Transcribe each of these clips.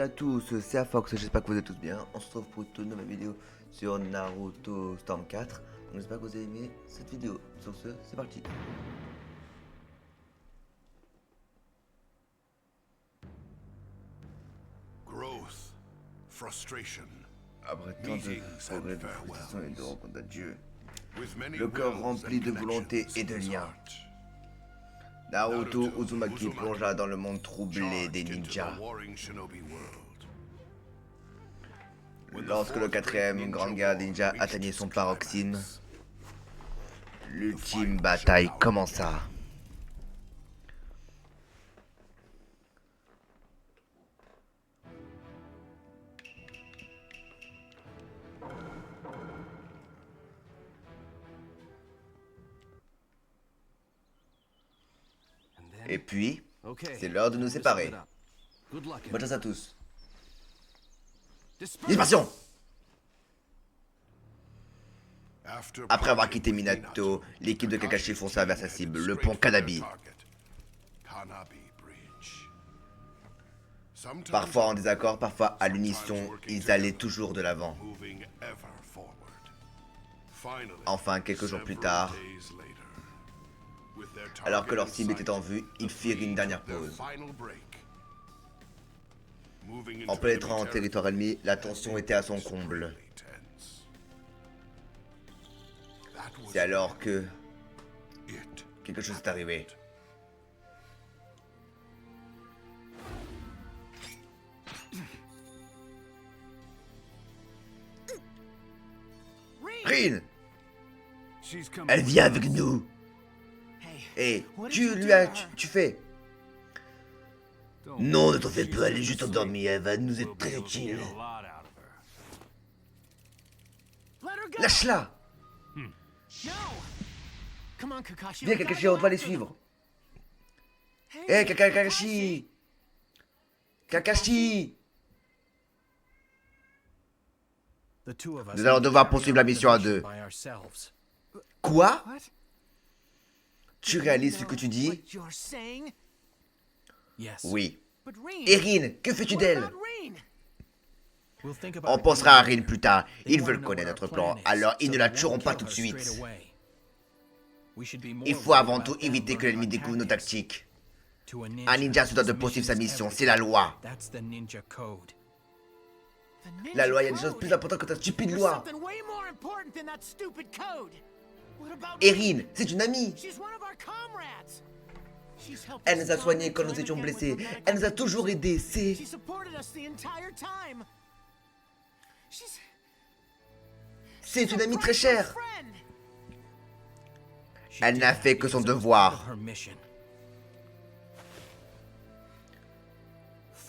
à tous, c'est Afox, j'espère que vous êtes tous bien. On se retrouve pour une nouvelle vidéo sur Naruto Storm 4. Donc j'espère que vous avez aimé cette vidéo. Sur ce, c'est parti. Growth, frustration. Après tant de progrès, de frustration et de rencontres d'adieu, le cœur rempli de volonté et de liens, Naruto Uzumaki plongea dans le monde troublé des ninjas. Lorsque le quatrième grand guerre des ninjas atteignait son paroxysme, l'ultime bataille commença. Et puis, c'est l'heure de nous séparer. Bonne chance à tous. Dispersion! Après avoir quitté Minato, l'équipe de Kakashi fonça vers sa cible, le pont Kanabi. Parfois en désaccord, parfois à l'unisson, ils allaient toujours de l'avant. Enfin, quelques jours plus tard, alors que leur cible était en vue, ils firent une dernière pause. En pénétrant en territoire ennemi, la tension était à son comble. C'est alors que quelque chose est arrivé. Rin! Elle vient avec nous! Et tu fais? Non, ne t'en fais pas, elle est juste endormie, elle va nous être très utile. Lâche-la! Viens Kakashi, on doit les suivre. Hé Kakashi! Kakashi! Nous allons devoir poursuivre la mission à deux. Quoi? Tu réalises ce que tu dis? Oui. Et Rin, que fais-tu d'elle? On pensera à Rin plus tard. Ils veulent connaître notre plan, alors ils ne la tueront pas tout de suite. Il faut avant tout éviter que l'ennemi découvre nos tactiques. Un ninja se doit de poursuivre sa mission, c'est la loi. La loi, il y a des choses plus importantes que ta stupide loi. Erin, c'est une amie. Elle nous a soignés quand nous étions blessés. Elle nous a toujours aidés, c'est une amie très chère. Elle n'a fait que son devoir.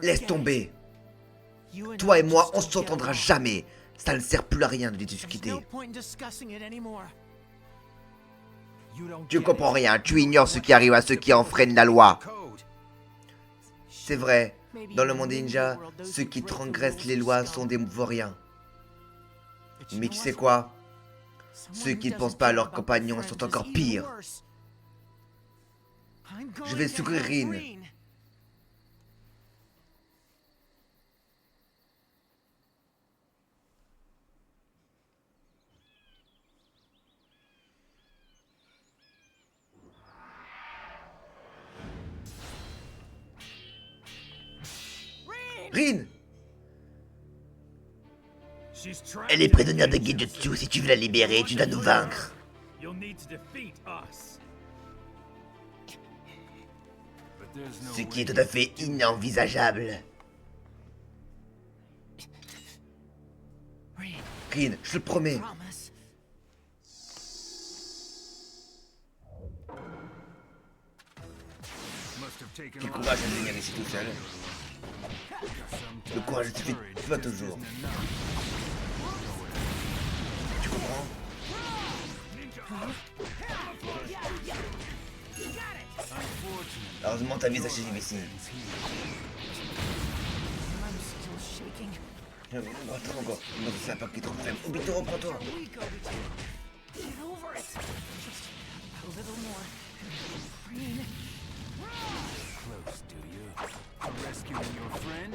Laisse tomber. Toi et moi, on s'entendra jamais. Ça ne sert plus à rien de discuter. Tu comprends rien, tu ignores ce qui arrive à ceux qui enfreignent la loi. C'est vrai, dans le monde des ninjas, ceux qui transgressent les lois sont des vauriens. Mais tu sais quoi? Ceux qui ne pensent pas à leurs compagnons sont encore pires. Je vais secourir Rin. Rin! Elle est prisonnière de Genjutsu. Si tu veux la libérer, tu dois nous vaincre. Ce qui est tout à fait inenvisageable. Rin, je te le promets. Quel courage de venir ici tout seul. Le courage suffit pas toujours. Tu comprends? Heureusement ta vie s'achève ici. Attends encore. Non, c'est un pack qui est trop faible. Obito, reprends-toi. Rescuing your friend?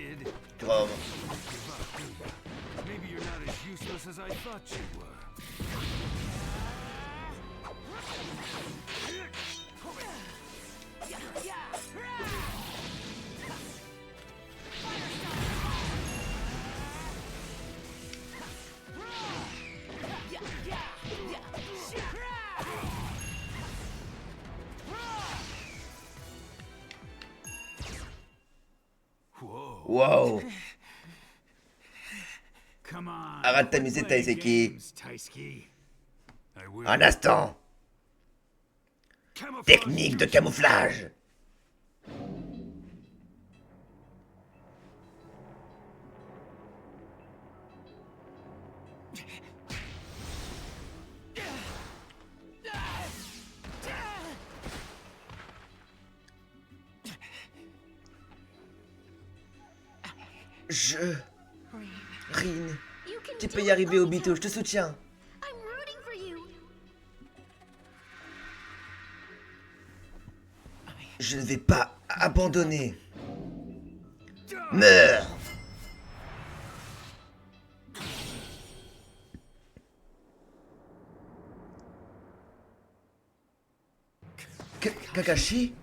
kid. Tu vois, Maybe you're not as useless as I thought you were. Whoa. wow. Come on. Arrête de t'amuser, play Taiseki. games, Taiseki. I will. Un instant. Camouflage Technique de camouflage. Rin, tu peux y arriver, Obito, je te soutiens. I'm rooting for you. Je ne vais pas abandonner. Meurs. Kakashi?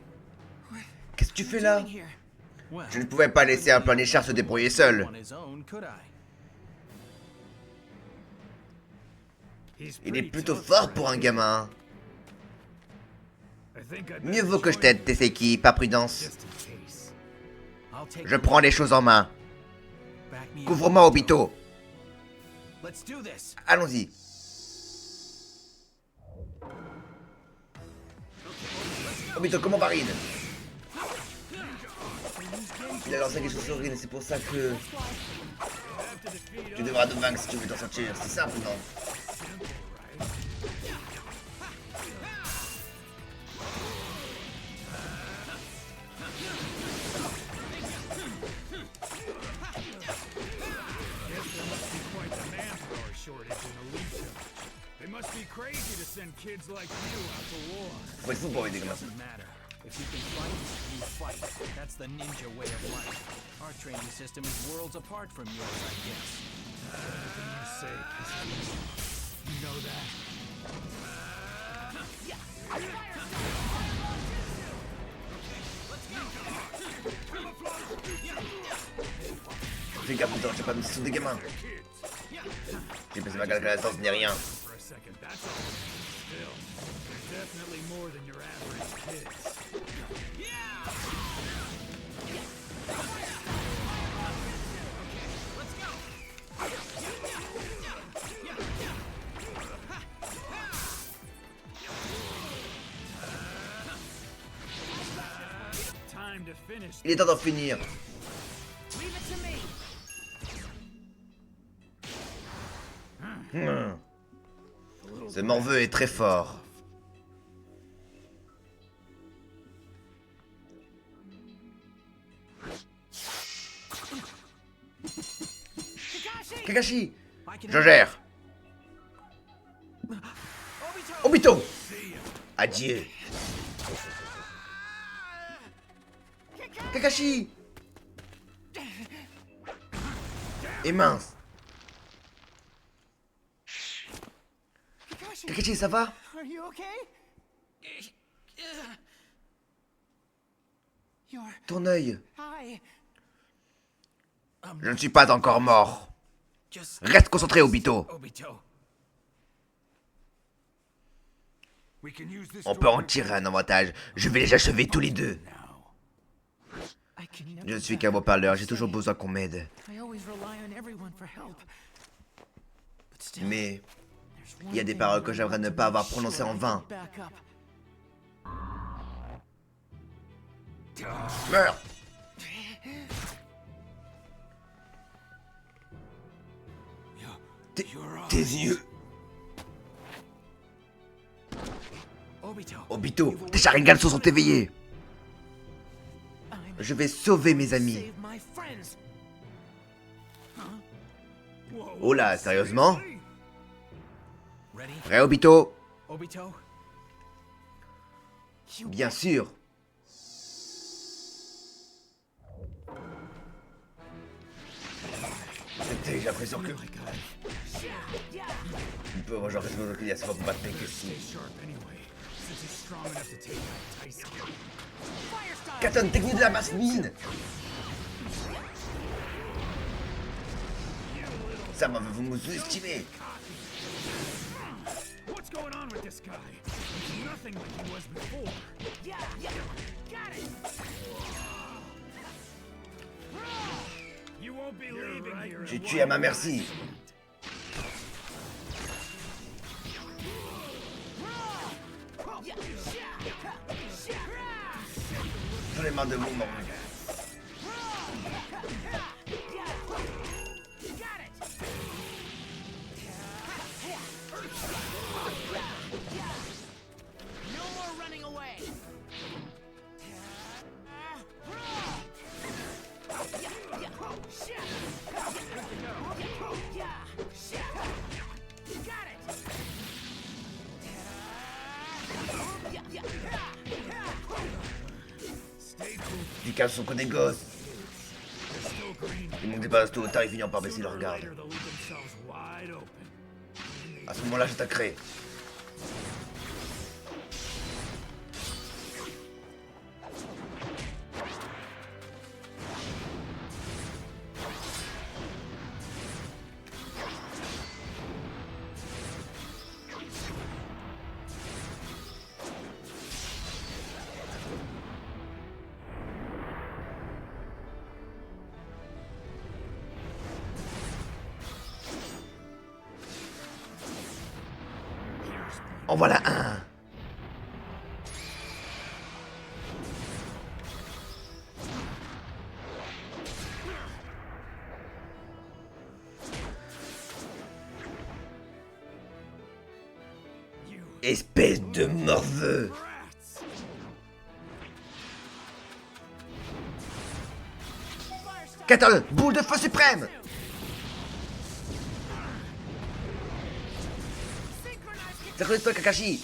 Qu'est-ce que tu fais là? Je ne pouvais pas laisser un planéchard se débrouiller seul. Il est plutôt fort pour un gamin. Mieux vaut que je t'aide, Taiseki, pas prudence. Je prends les choses en main. Couvre-moi, Obito. Allons-y. Obito, comment va Rin? Il a lancé quelque chose sur Rin, c'est pour ça que... Tu devras te vaincre si tu veux t'en sortir. C'est simple, non? They must be crazy to send kids like you out to war. Faut être fou pour aider comme ça. Doesn't matter. If you can fight, you fight. That's the ninja way of life. Our training system is worlds apart from yours, I guess. Everything you say, you know that. Fais gaffe, putain, j'ai pas mis sous des gamins. J'ai passé ma calculation, ce n'est rien. For a second, that's all. Still, they're definitely more than your average kids. Time to finish. Il est temps d'en finir. Leave it to me. Ce morveux est très fort. Kakashi, je gère. Obito, adieu. Kakashi. Et mince. Kakashi, ça va? Are you okay? Your Ton œil. eye. Je ne suis pas encore mort. Just Reste concentré, Obito. Obito. We can use this On peut en tirer un avantage. Je vais les achever tous les deux. now. I can never Je ne suis qu'un beau parleur, j'ai toujours besoin qu'on m'aide. I always rely on everyone for help. But still, Mais there's il y a des paroles que j'aimerais ne pas avoir prononcées en vain. back up. Meurs. Tes yeux. Obito. Obito, tes Sharingan se sont éveillés. I'm Je vais sauver mes amis. save my friends. Oh là, sérieusement? Ready? Prêt, Obito? Obito? You Bien sûr. j'ai l'impression que... On peut avoir genre raison qu'il y a ce combat que si. Katon, technique de la masse mine. Ça m'a vous me sous-estimez. What's going on with this guy? He's nothing like he was before. Got it. You won't be leaving here. J'ai tué à ma merci. J'en ai marre de vous, mon gars. No more running away. Got it. Du cas sont que des gosses. Ils m'ont dépassé tout autant, ils finiront par baisser leur garde. À ce moment-là, j'attaquerai. En voilà un. Espèce de morveux. Katon, boule de feu suprême. Synchronise-toi, Kakashi.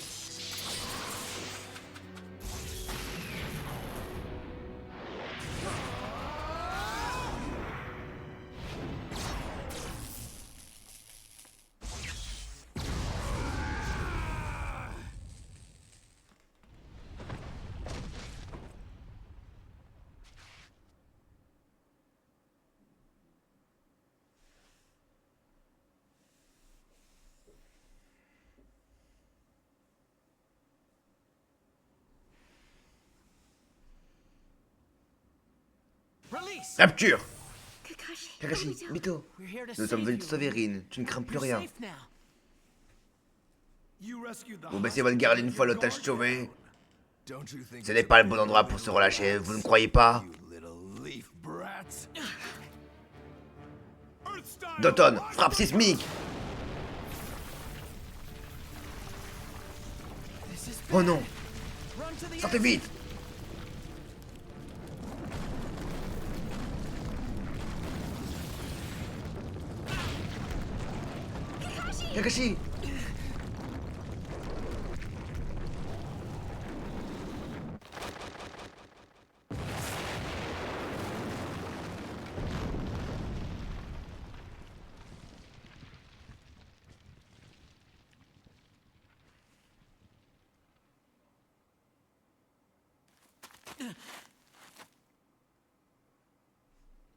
Release! Capture. Kakashi. Kakashi, Mito. We're here to Nous sommes save venus te you. sauver, Rin. Tu ne crains plus You're rien. safe now. Vous baissez votre garde une fois l'otage sauvé. Ce n'est pas le bon endroit pour se relâcher, vous ne croyez pas? Doton, frappe sismique. Oh non, Run to the sortez vite. Kakashi.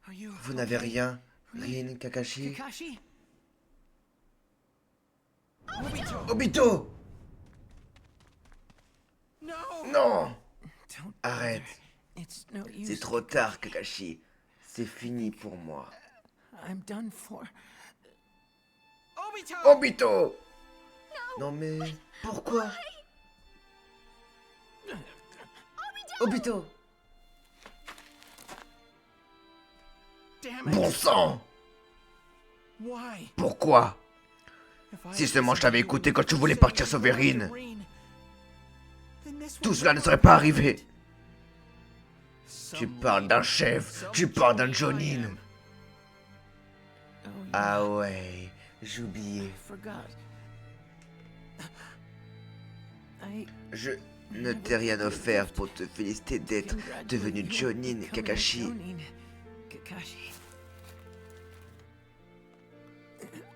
Are you Vous n'avez rien, Rin, Kakashi. Kakashi? Obito. No! Non. Don't Arrête. It's no use. C'est trop tard, Kakashi. C'est fini pour moi. I'm done for. Obito! Obito. Non mais, pourquoi? Obito. Damn it! Bon sang. Why? Pourquoi? If I Si seulement je t'avais écouté quand tu voulais saved partir the sauver world Rin, of Rin, then this tout would cela ne never serait pas happen. arrivé. Tu Some parles d'un leader, chef, some tu parles d'un champion I Jonin. am. Oh, yeah, Ah ouais, j'ai oublié. I forgot. I Je ne t'ai rien offert pour te féliciter d'être devenu Jonin, Kakashi. Kakashi.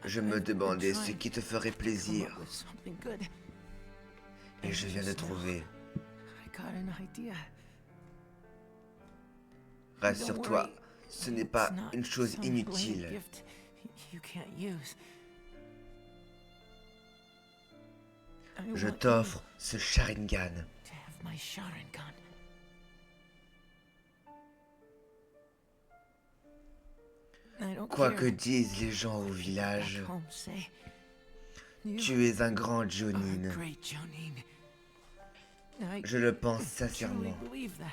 Je me demandais ce qui te ferait plaisir. Come up with something good. Et je viens de trouver. I got an idea. Rassure-toi, ce n'est pas It's not une chose some bland inutile. gift you can't use. I Je want you t'offre ce Sharingan. to have my Sharingan. I don't Quoi care que disent les gens au what village, back home say. You tu es un grand are Jonin. great, Jonin. I Je le pense truly sincèrement. believe that.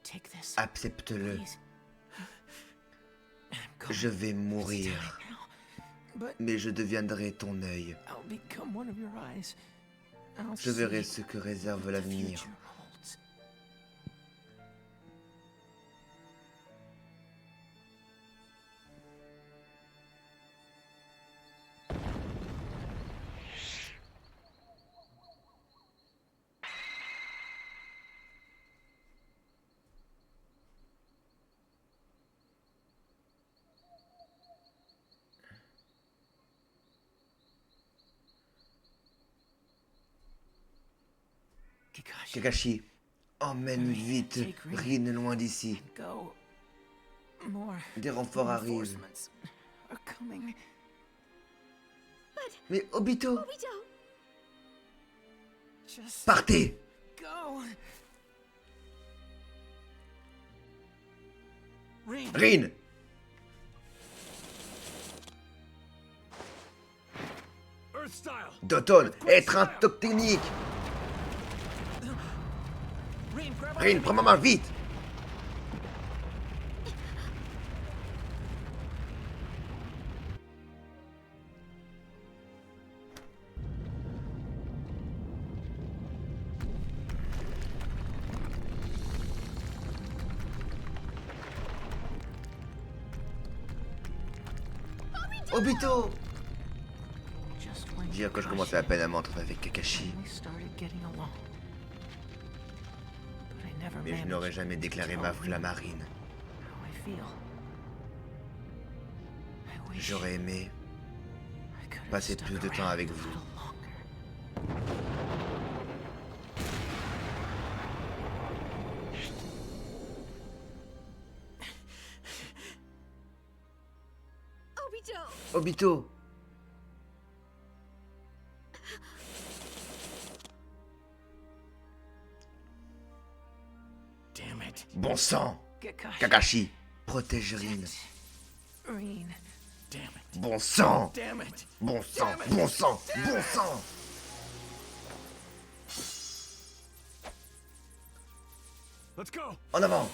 Take this, Accepte-le. please. I'm going Je vais to mourir, die now, but mais je deviendrai ton œil. I'll become one of your eyes. I'll Je verrai see ce que réserve what the l'avenir. future holds. Kakashi, Kakashi, emmène vite Rin loin d'ici. go. More Des renforts arrivent. reinforcements are coming. Mais Obito, Obito! Just partez! go. Rin, Rin! Earth style. Doton, étreinte technique! Rin, grab Rin, onto prends me. ma main, vite! Obito! Just when Dire que je commençais à peine à m'entendre avec Kakashi, we started getting along. But I never mais je managed n'aurais jamais déclaré to ma tell flamme à Rin Rin. how I feel. I wish J'aurais aimé I could have passer stuck plus de temps around avec a vous. little longer. Obito! Obito! Damn it. Bon sang! Kakashi. Kakashi, protège Rin. Rin. Damn it. Bon sang! Damn it. Bon sang! Bon sang! Bon sang! Let's go. En avant!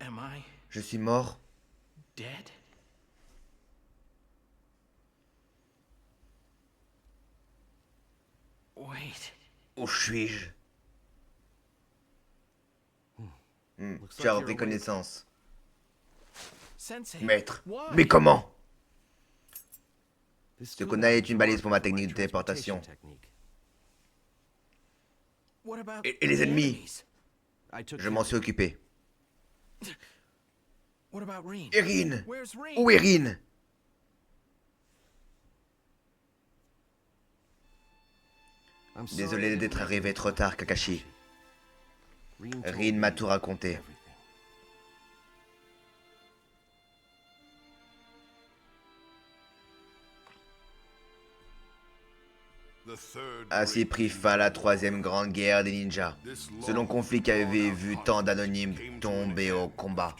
Am I Je suis mort? dead? Wait. Où suis-je? Looks Tu as like repris you're awake. connaissance. Sensei. Maître, Why? mais comment? This Ce tool kunai est is une balise pour ma marked for technique de téléportation. technique. What about Et les the ennemis? enemies? I took Je m'en suis occupé. What about Rin? Et Rin? Where's Rin? Où est Rin? I'm sorry Désolé that d'être we- arrivé trop tard, Kakashi. told Rin m'a me tout raconté. everything. Ainsi prit fin la troisième grande guerre des ninjas. Ce long conflit qui avait vu tant d'anonymes tomber au combat.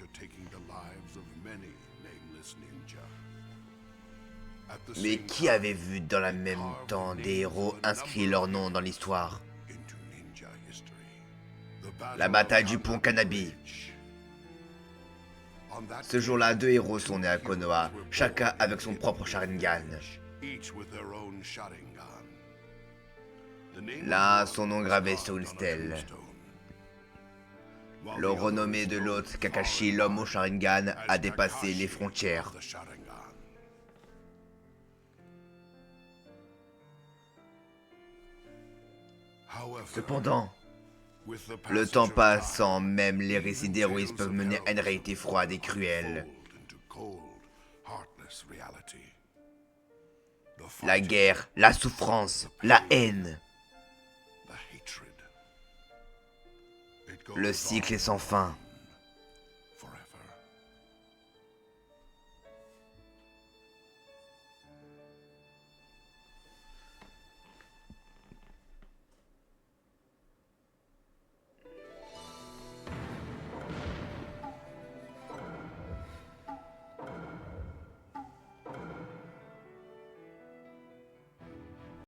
Mais qui avait vu dans le même temps des héros inscrits leur nom dans l'histoire? La bataille du pont Kanabi. Ce jour-là, deux héros sont nés à Konoha, chacun avec son propre Sharingan. L'un a son nom gravé sur une stèle. Le renommé de l'autre, Kakashi, l'homme au Sharingan, a dépassé les frontières. Cependant, le temps passant, même les récits d'héroïsme peuvent mener à une réalité froide et cruelle. La guerre, la souffrance, la haine. Le cycle est sans fin.